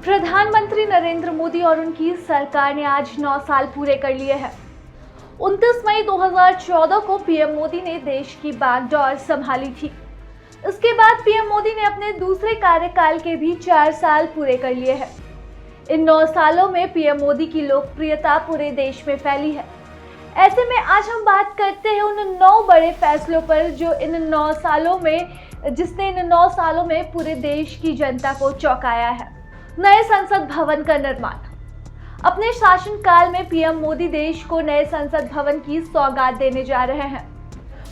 प्रधानमंत्री नरेंद्र मोदी और उनकी सरकार ने आज 9 साल पूरे कर लिए हैं। 29 मई 2014 को पीएम मोदी ने देश की बागडोर संभाली थी। इसके बाद पीएम मोदी ने अपने दूसरे कार्यकाल के भी 4 साल पूरे कर लिए हैं। इन 9 सालों में पीएम मोदी की लोकप्रियता पूरे देश में फैली है। ऐसे में आज हम बात करते हैं उन 9 बड़े फैसलों पर जिसने इन 9 सालों में पूरे देश की जनता को चौंकाया है। नए संसद भवन का निर्माण। अपने शासनकाल में पीएम मोदी देश को नए संसद भवन की सौगात देने जा रहे हैं।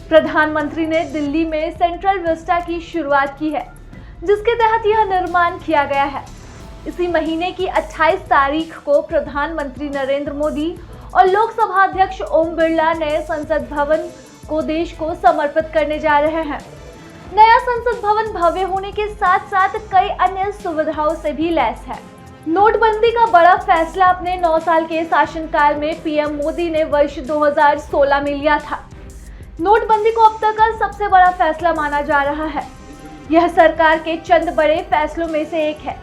प्रधानमंत्री ने दिल्ली में सेंट्रल विस्टा की शुरुआत की है, जिसके तहत यह निर्माण किया गया है। इसी महीने की 28 तारीख को प्रधानमंत्री नरेंद्र मोदी और लोकसभा अध्यक्ष ओम बिरला नए संसद भवन को देश को समर्पित करने जा रहे हैं। नया संसद भवन भव्य होने के साथ साथ कई अन्य सुविधाओं से भी लैस है। नोटबंदी का बड़ा फैसला अपने 9 साल के शासनकाल में पीएम मोदी ने वर्ष 2016 में लिया था। नोटबंदी को अब तक का सबसे बड़ा फैसला माना जा रहा है। यह सरकार के चंद बड़े फैसलों में से एक है।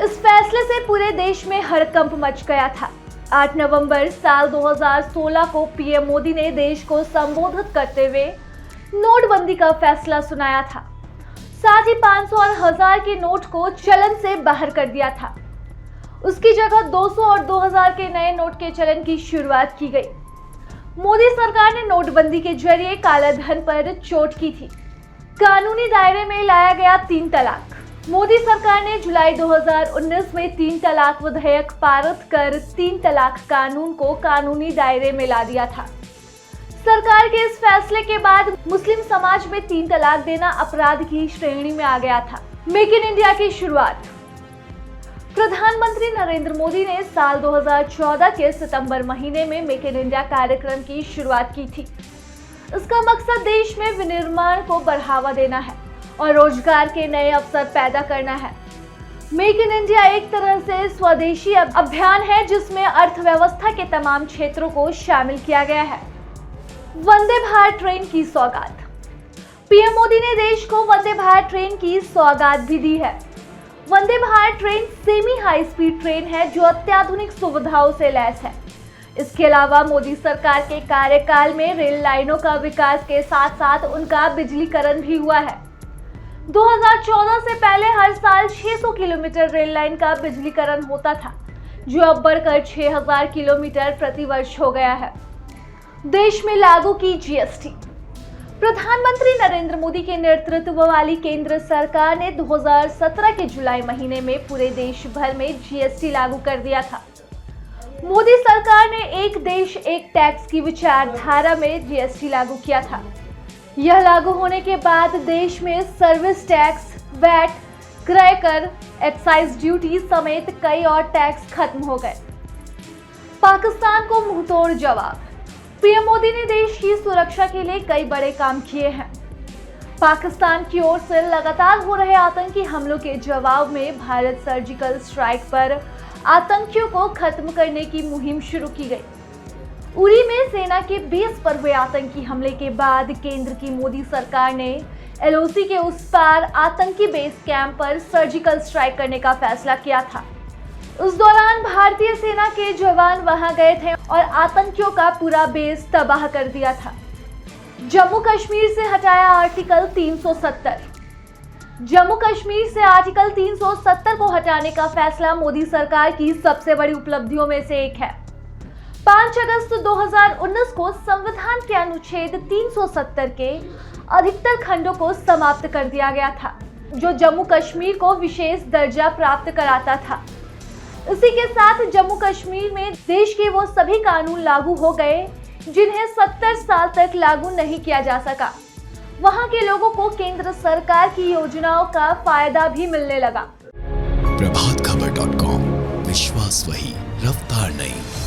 इस फैसले से पूरे देश में हड़कंप मच गया था। 8 नवंबर साल 2016 को पीएम मोदी ने देश को संबोधित करते हुए नोटबंदी का फैसला सुनाया था। साथ ही 500 और 1000 के नोट को चलन से बाहर कर दिया था। उसकी जगह 200 और 2000 के नए नोट के चलन की शुरुआत की गई। मोदी सरकार ने नोटबंदी के जरिए कालाधन पर चोट की थी। कानूनी दायरे में लाया गया 3 तलाक। मोदी सरकार ने जुलाई 2019 में 3 तलाक विधेयक पारित कर 3 तलाक कानून को कानूनी दायरे में ला दिया था। सरकार के इस फैसले के बाद मुस्लिम समाज में 3 तलाक देना अपराध की श्रेणी में आ गया था। मेक इन इंडिया की शुरुआत। प्रधानमंत्री नरेंद्र मोदी ने साल 2014 के सितंबर महीने में मेक इन इंडिया कार्यक्रम की शुरुआत की थी। इसका मकसद देश में विनिर्माण को बढ़ावा देना है और रोजगार के नए अवसर पैदा करना है। मेक इन इंडिया एक तरह से स्वदेशी अभियान है, जिसमें अर्थव्यवस्था के तमाम क्षेत्रों को शामिल किया गया है। वंदे भारत ट्रेन की सौगात। पीएम मोदी ने देश को वंदे भारत ट्रेन की सौगात भी दी है। Vande Bharat train semi high speed train है जो अत्याधुनिक सुविधाओं से लैस है। इसके अलावा मोदी सरकार के कार्यकाल में रेल लाइनों का विकास के साथ साथ उनका बिजलीकरण भी हुआ है। 2014 से पहले हर साल 600 किलोमीटर रेल लाइन का बिजलीकरण होता था, जो अब बढ़कर 6000 किलोमीटर प्रति वर्ष हो गया है। देश में लागू की जीएसटी। प्रधानमंत्री नरेंद्र मोदी के नेतृत्व वाली केंद्र सरकार ने 2017 के जुलाई महीने में पूरे देश भर में जीएसटी लागू कर दिया था। मोदी सरकार ने एक देश एक टैक्स की विचारधारा में जीएसटी लागू किया था। यह लागू होने के बाद देश में सर्विस टैक्स, वैट, क्रय कर, एक्साइज ड्यूटी समेत कई और टैक्स खत्म हो गए। पाकिस्तान को मुंहतोड़ जवाब। पीएम मोदी ने देश की सुरक्षा के लिए कई बड़े काम किए हैं। पाकिस्तान की ओर से लगातार हो रहे आतंकी हमलों के जवाब में भारत सर्जिकल स्ट्राइक पर आतंकियों को खत्म करने की मुहिम शुरू की गई। उरी में सेना के बेस पर हुए आतंकी हमले के बाद केंद्र की मोदी सरकार ने एलओसी के उस पार आतंकी बेस कैंप पर सर्जिकल स्ट्राइक करने का फैसला किया था। उस दौरान भारतीय सेना के जवान वहां गए थे और आतंकियों का पूरा बेस तबाह कर दिया था। जम्मू कश्मीर से हटाया आर्टिकल 370। जम्मू कश्मीर से आर्टिकल 370 को हटाने का फैसला मोदी सरकार की सबसे बड़ी उपलब्धियों में से एक है। 5 अगस्त 2019 को संविधान के अनुच्छेद 370 के अधिकतर खंडों को समाप्त कर दिया गया था, जो जम्मू कश्मीर को विशेष दर्जा प्राप्त कराता था। इसी के साथ जम्मू कश्मीर में देश के वो सभी कानून लागू हो गए जिन्हें 70 साल तक लागू नहीं किया जा सका। वहां के लोगों को केंद्र सरकार की योजनाओं का फायदा भी मिलने लगा। प्रभातखबर.com, विश्वास वही, रफ्तार नहीं।